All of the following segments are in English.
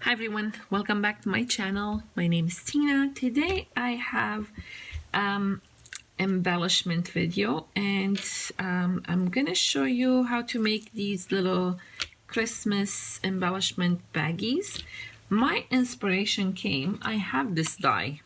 Hi everyone, welcome back to my channel. My name is Tina. Today I have embellishment video, and I'm gonna show you how to make these little Christmas embellishment baggies. My inspiration came, I have this die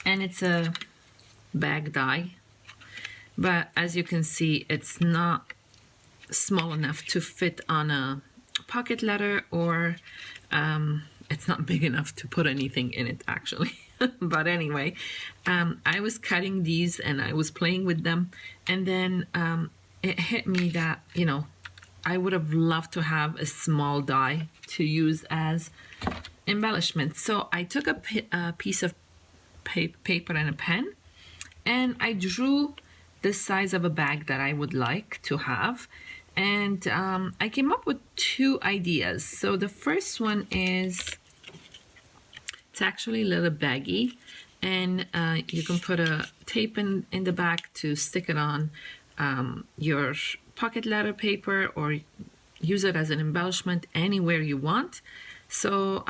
and it's a bag die, but as you can see it's not small enough to fit on a pocket letter, or it's not big enough to put anything in it actually. But anyway, I was cutting these and I was playing with them, and then it hit me that, you know, I would have loved to have a small die to use as embellishment. So I took a piece of paper and a pen, and I drew the size of a bag that I would like to have. And I came up with two ideas. So the first one is, it's actually a little baggy, and you can put a tape in the back to stick it on your pocket letter paper, or use it as an embellishment anywhere you want. So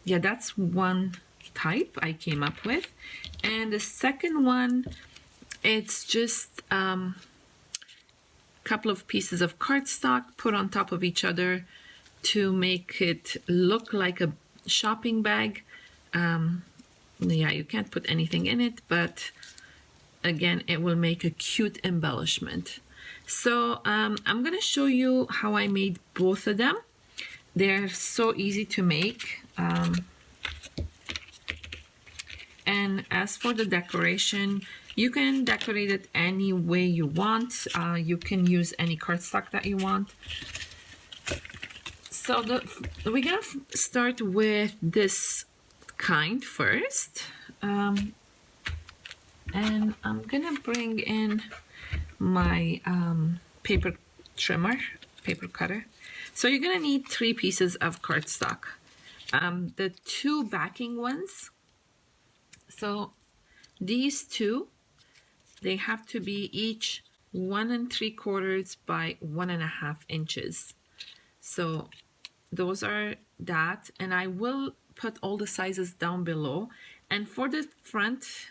yeah, that's one type I came up with. And the second one, it's just couple of pieces of cardstock put on top of each other to make it look like a shopping bag. Yeah, you can't put anything in it, but again, it will make a cute embellishment. So I'm gonna show you how I made both of them. They're so easy to make. And as for the decoration, you can decorate it any way you want. You can use any cardstock that you want. So we're gonna start with this kind first. And I'm gonna bring in my paper trimmer, paper cutter. So you're gonna need 3 pieces of cardstock. The 2 backing ones. So these 2, they have to be each 1 3/4 by 1.5 inches. So those are that, and I will put all the sizes down below. And for the front,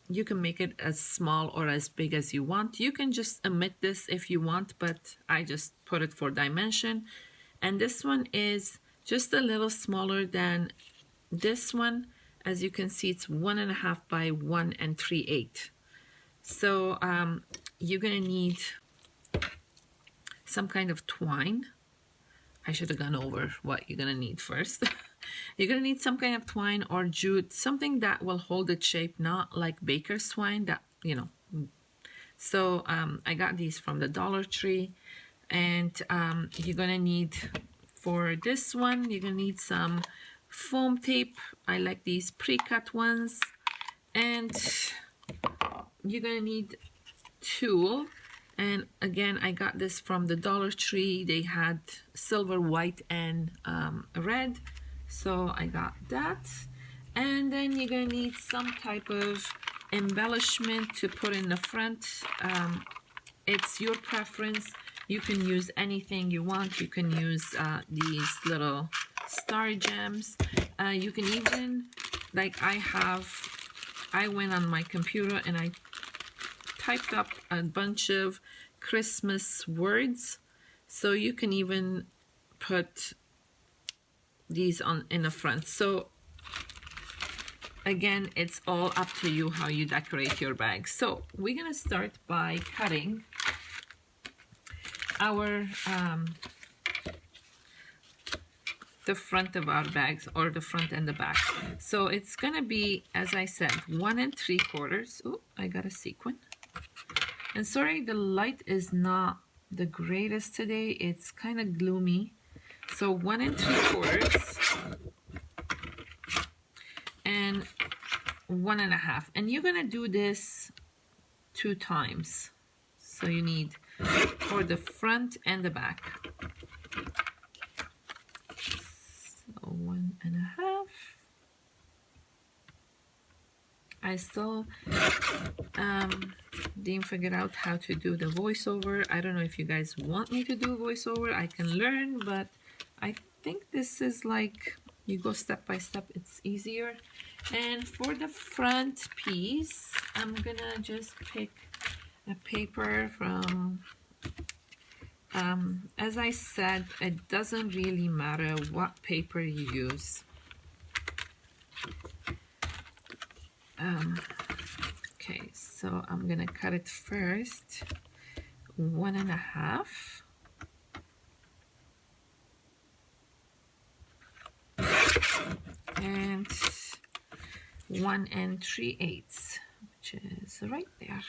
you can make it as small or as big as you want. You can just omit this if you want, but I just put it for dimension. And this one is just a little smaller than this one. As you can see, it's 1.5 by 1 3/8. So you're gonna need some kind of twine. I should have gone over what you're gonna need first. You're gonna need some kind of twine or jute, something that will hold its shape, not like baker's twine that, you know. So I got these from the Dollar Tree. And you're gonna need, for this one, you're gonna need some foam tape. I like these pre-cut ones. And you're gonna need tulle, and again, I got this from the Dollar Tree. They had silver, white, and red, so I got that. And then you're gonna need some type of embellishment to put in the front. It's your preference. You can use anything you want. You can use these little star gems. You can even, like I went on my computer and I typed up a bunch of Christmas words. So you can even put these on in the front. So again, it's all up to you how you decorate your bag. So we're gonna start by cutting our the front of our bags, or the front and the back. So it's gonna be, as I said, 1 3/4. Oh, I got a sequin. And sorry, the light is not the greatest today. It's kind of gloomy. So 1 3/4 and 1.5. And you're gonna do this 2 times. So you need for the front and the back. So 1.5. I still didn't figure out how to do the voiceover. I don't know if you guys want me to do voiceover. I can learn, but I think this is like, you go step by step, it's easier. And for the front piece, I'm gonna just pick a paper from, as I said, it doesn't really matter what paper you use. Okay, so I'm gonna cut it first, 1.5. And 1 3/8, which is right there.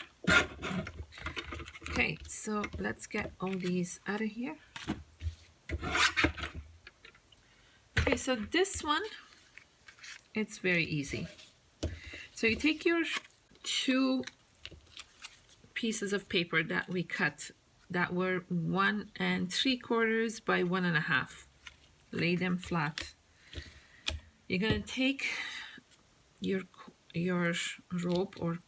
Okay, so let's get all these out of here. Okay, so this one, it's very easy. So you take your 2 pieces of paper that we cut that were 1 3/4 by 1.5. Lay them flat. You're gonna take your rope or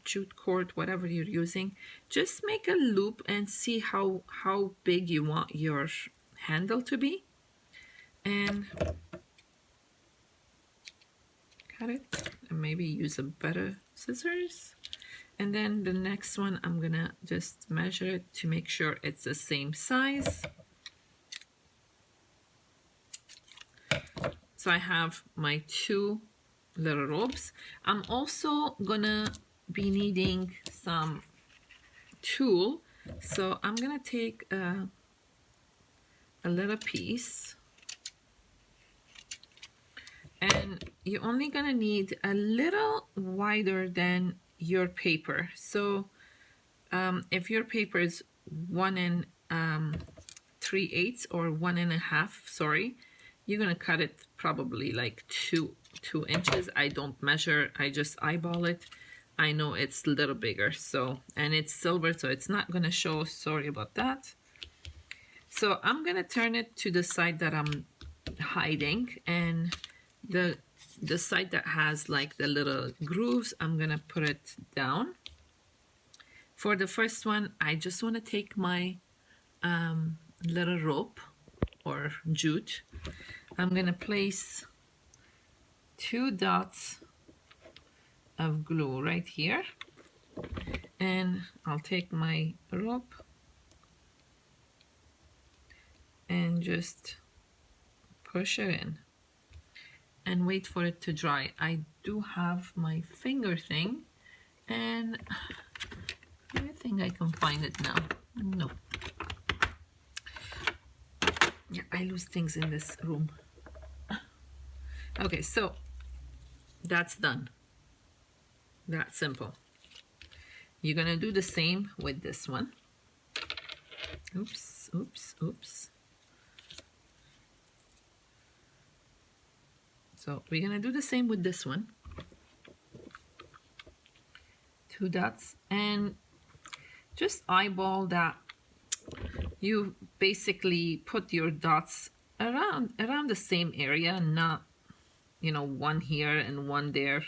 jute cord, whatever you're using. Just make a loop and see how big you want your handle to be, and cut it, and maybe use a better scissors. And then the next one, I'm gonna just measure it to make sure it's the same size. So I have my 2 little ropes. I'm also gonna be needing some tulle. So I'm gonna take a little piece, and you're only gonna need a little wider than your paper. So if your paper is 1 3/8 or 1.5, sorry, you're gonna cut it probably like 2 inches. I don't measure, I just eyeball it. I know it's a little bigger, so, and it's silver, so it's not gonna show, sorry about that. So I'm gonna turn it to the side that I'm hiding, and the side that has like the little grooves, I'm gonna put it down. For the first one, I just want to take my little rope or jute. I'm gonna place 2 dots of glue right here, and I'll take my rope and just push it in and wait for it to dry. I do have my finger thing, and I think I can find it now. No. Yeah, I lose things in this room. Okay, so that's done. That's simple. You're gonna do the same with this one. Oops, oops, oops. So we're gonna do the same with this one. 2 dots, and just eyeball that. You basically put your dots around the same area, not, you know, one here and one there.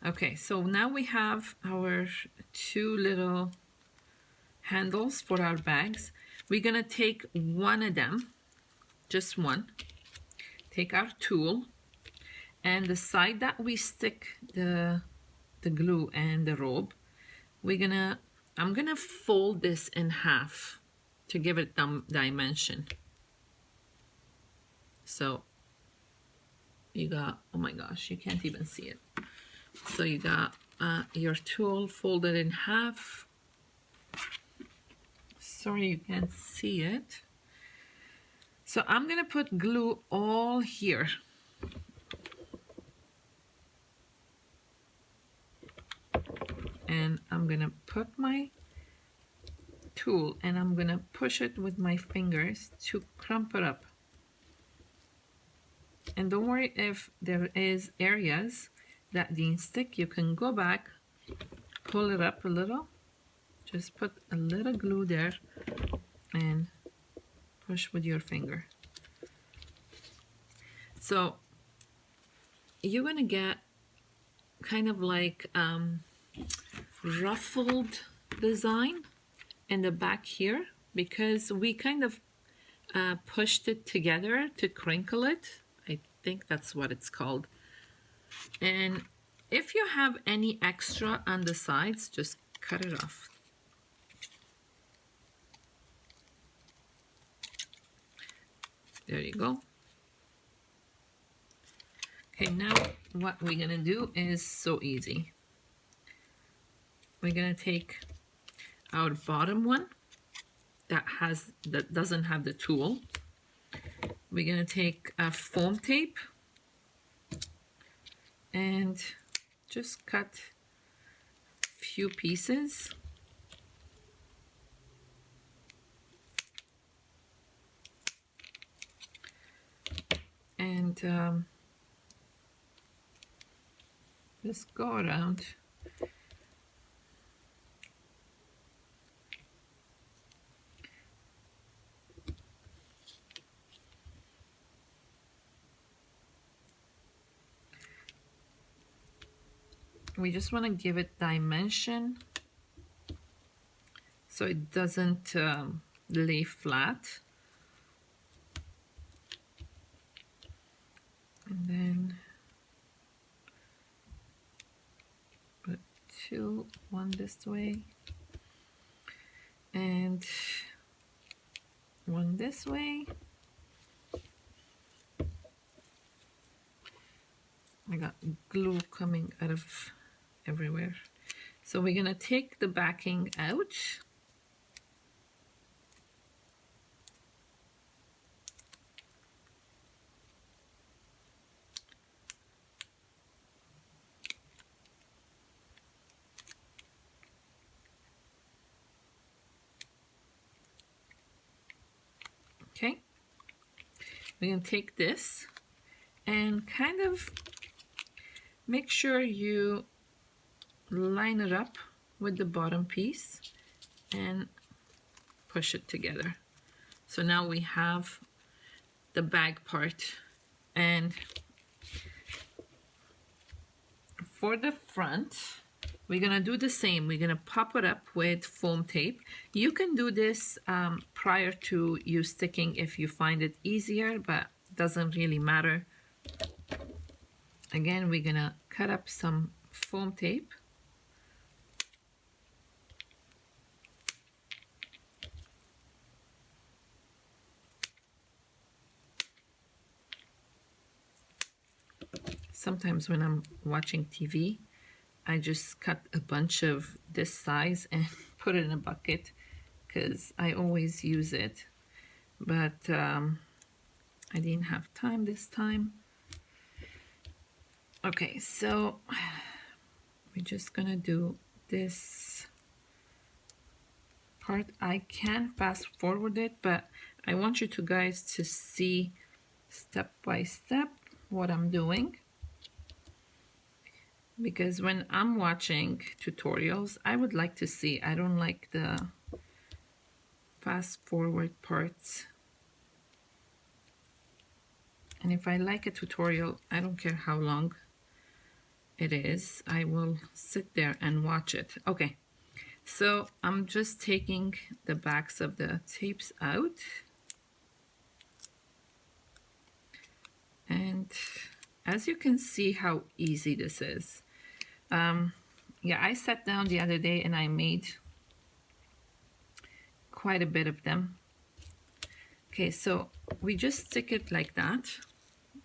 Okay, so now we have our 2 little handles for our bags. We're gonna take one of them, just one. Take our tool, and the side that we stick the glue and the rope, I'm gonna fold this in half to give it dimension. So you got, oh my gosh, you can't even see it. So you got your tool folded in half. Sorry, you can't see it. So I'm gonna put glue all here. And I'm gonna put my tool and I'm gonna push it with my fingers to crump it up. And don't worry if there is areas that didn't stick, you can go back, pull it up a little, just put a little glue there and push with your finger. So you're gonna get kind of like ruffled design in the back here, because we kind of pushed it together to crinkle it. I think that's what it's called. And if you have any extra on the sides, just cut it off. There you go. Okay, now what we're gonna do is so easy. We're gonna take our bottom one that doesn't have the tool. We're gonna take a foam tape and just cut a few pieces. And just go around. We just want to give it dimension so it doesn't lay flat. And then put two, one this way and one this way. I got glue coming out of everywhere. So we're gonna take the backing out. Okay, we're gonna take this and kind of make sure you line it up with the bottom piece and push it together. So now we have the bag part. And for the front, we're gonna do the same. We're gonna pop it up with foam tape. You can do this prior to you sticking if you find it easier, but doesn't really matter. Again, we're gonna cut up some foam tape. Sometimes when I'm watching TV, I just cut a bunch of this size and put it in a bucket because I always use it. But I didn't have time this time. Okay, so we're just gonna do this part. I can fast forward it, but I want you to guys to see step by step what I'm doing. Because when I'm watching tutorials, I would like to see. I don't like the fast forward parts. And if I like a tutorial, I don't care how long it is, I will sit there and watch it. Okay, so I'm just taking the backs of the tapes out. And as you can see how easy this is. Yeah, I sat down the other day and I made quite a bit of them. Okay, so we just stick it like that.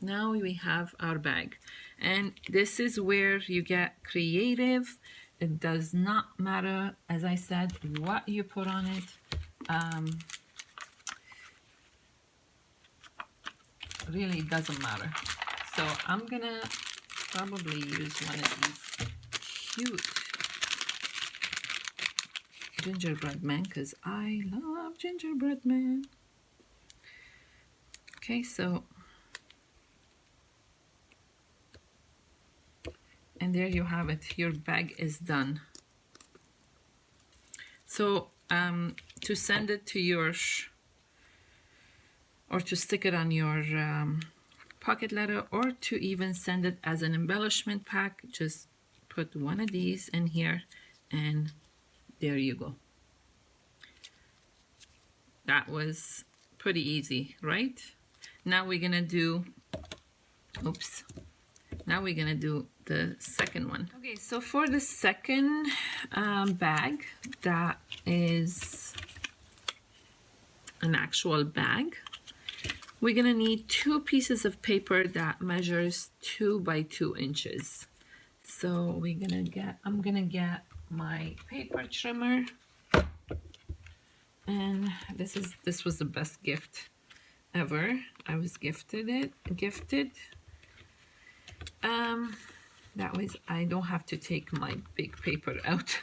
Now we have our bag. And this is where you get creative. It does not matter, as I said, what you put on it. Really doesn't matter. So I'm gonna probably use one of these cute gingerbread men because I love gingerbread men. Okay, so and there you have it. Your bag is done. So to send it to your or to stick it on your pocket letter, or to even send it as an embellishment pack, just put one of these in here and there you go. That was pretty easy, right? Now we're gonna do, oops, now we're gonna do the second one. Okay, so for the second bag, that is an actual bag. We're gonna need 2 pieces of paper that measures 2 by 2 inches. So I'm gonna get my paper trimmer, and this was the best gift ever. I was gifted. That way I don't have to take my big paper out.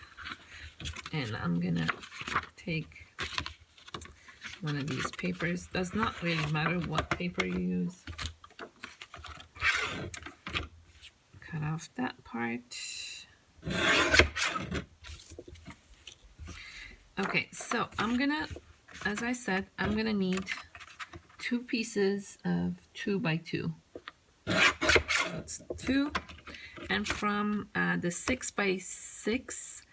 And I'm gonna take one of these papers. Does not really matter what paper you use. Cut off that part. Okay, so I'm gonna, as I said, I'm gonna need 2 pieces of 2 by 2. That's 2. And from the 6 by 6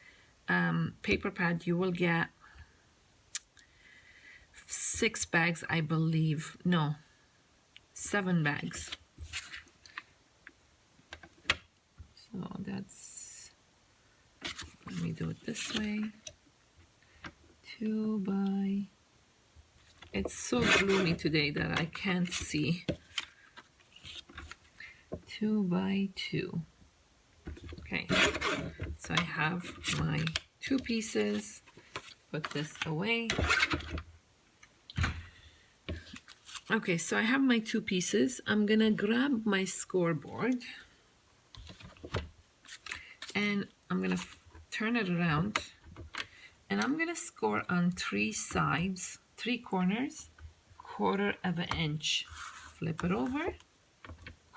paper pad, you will get 6 bags, I believe. No, 7 bags. So that's, let me do it this way. 2 by, it's so gloomy today that I can't see. 2 by 2. Okay, so I have my 2 pieces. Put this away. Okay, so I have my 2 pieces. I'm gonna grab my scoreboard and I'm gonna turn it around, and I'm gonna score on 3 sides, 3 corners, 1/4 of an inch. Flip it over,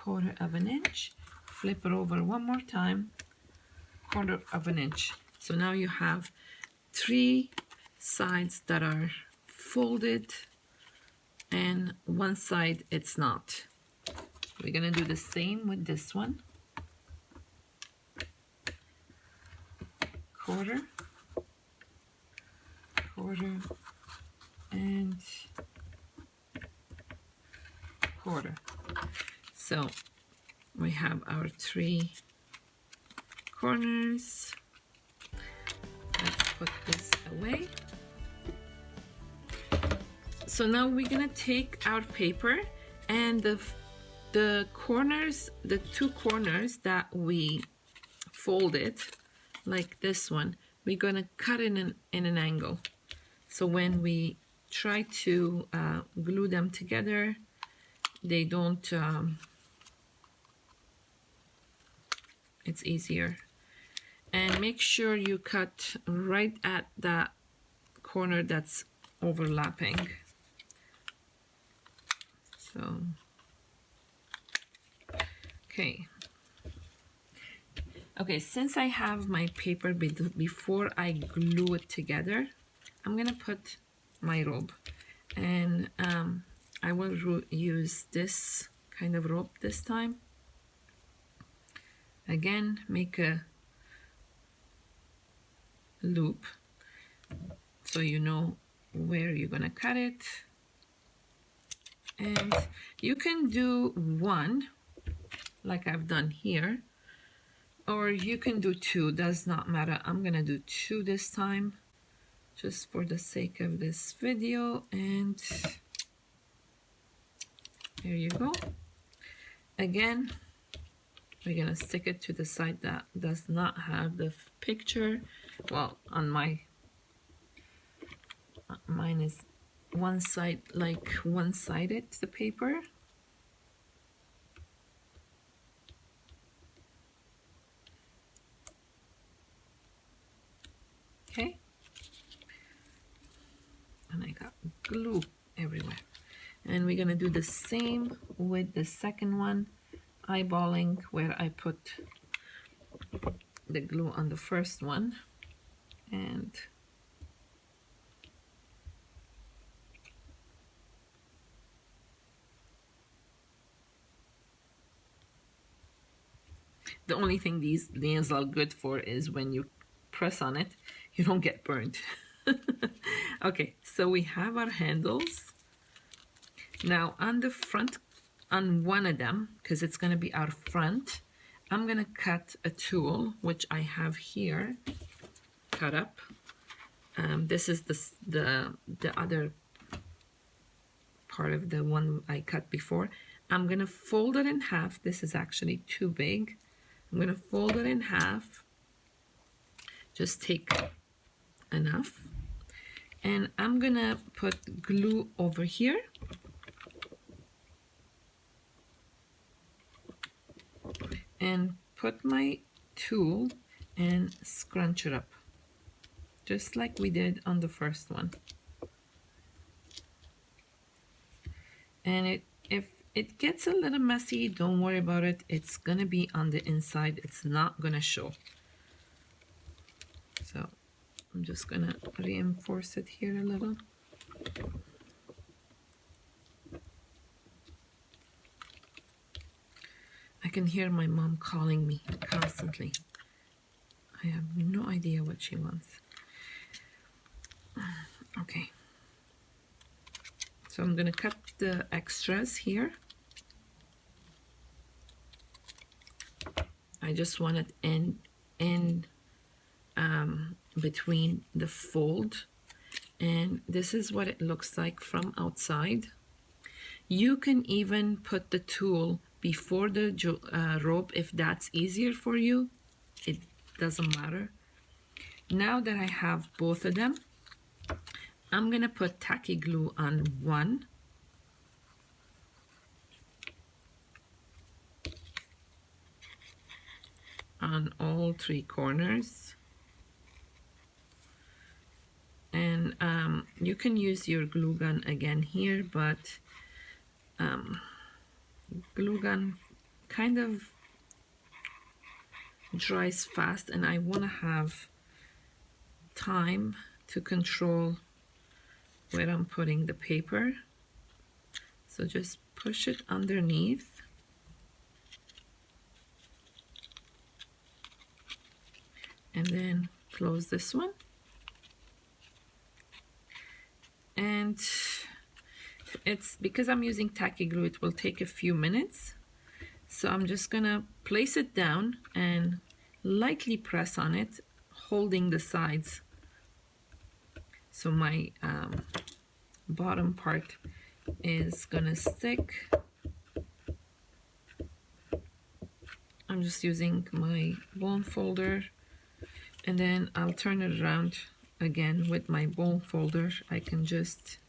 1/4 of an inch. Flip it over one more time, 1/4 of an inch. So now you have 3 sides that are folded and one side it's not. We're gonna do the same with this one. 1/4, 1/4, and 1/4. So we have our 3 corners. Let's put this away. So now we're gonna take our paper, and the corners, the 2 corners that we folded, like this one, we're gonna cut in an angle. So when we try to glue them together, they don't, it's easier. And make sure you cut right at that corner that's overlapping. So, okay. Okay, since I have my paper, before I glue it together, I'm gonna put my rope, and I will use this kind of rope this time. Again, make a loop so you know where you're gonna cut it. And you can do 1 like I've done here, or you can do 2, does not matter. I'm gonna do 2 this time just for the sake of this video, and there you go. Again, we're gonna stick it to the side that does not have the picture. Well, on mine is one side, like one-sided, the paper. Okay, and I got glue everywhere. And we're gonna do the same with the second one, eyeballing where I put the glue on the first one, and The only thing these nails are good for is when you press on it, you don't get burned. Okay, so we have our handles. Now on the front, on one of them, because it's going to be our front, I'm going to cut a tool, which I have here, cut up. This is the other part of the one I cut before. I'm going to fold it in half. This is actually too big. I'm going to fold it in half. Just take enough. And I'm going to put glue over here. And put my tool and scrunch it up. Just like we did on the first one. And if it gets a little messy, don't worry about it. It's gonna be on the inside. It's not gonna show. So I'm just gonna reinforce it here a little. I can hear my mom calling me constantly. I have no idea what she wants. Okay. So I'm gonna cut the extras here. I just want it in between the fold, and this is what it looks like from outside. You can even put the tool before the rope if that's easier for you. It doesn't matter. Now that I have both of them, I'm gonna put tacky glue on one. On all three corners. And you can use your glue gun again here, but glue gun kind of dries fast, and I want to have time to control where I'm putting the paper. So just push it underneath. And then close this one. And it's because I'm using tacky glue, it will take a few minutes. So I'm just gonna place it down and lightly press on it, holding the sides. So my bottom part is gonna stick. I'm just using my bone folder, and then I'll turn it around again with my bone folder. I can just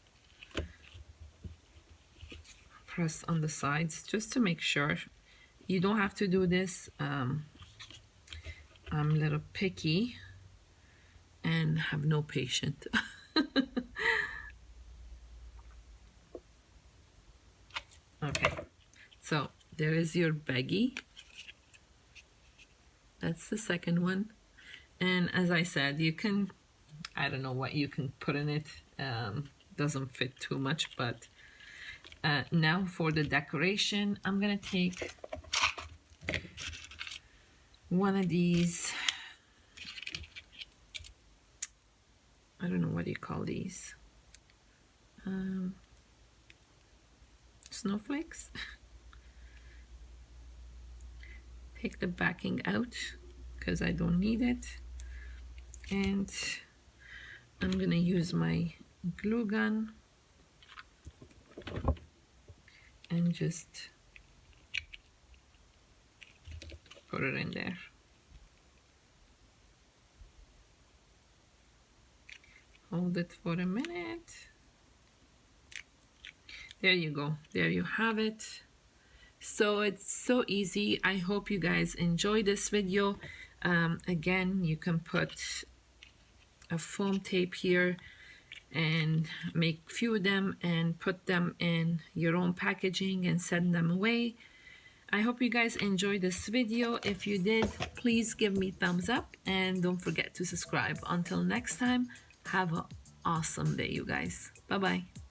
press on the sides just to make sure. You don't have to do this. I'm a little picky and have no patience. Okay, so there is your baggie. That's the second one. And as I said, you can, I don't know what you can put in it. Doesn't fit too much, but now for the decoration, I'm gonna take one of these, I don't know what you call these, snowflakes. Take the backing out because I don't need it, and I'm gonna use my glue gun and just put it in there. Hold it for a minute. There you go. There you have it. So it's so easy. I hope you guys enjoy this video. Again, you can put a foam tape here and make few of them and put them in your own packaging and send them away. I hope you guys enjoyed this video. If you did, please give me thumbs up and don't forget to subscribe. Until next time, have an awesome day, you guys. Bye-bye.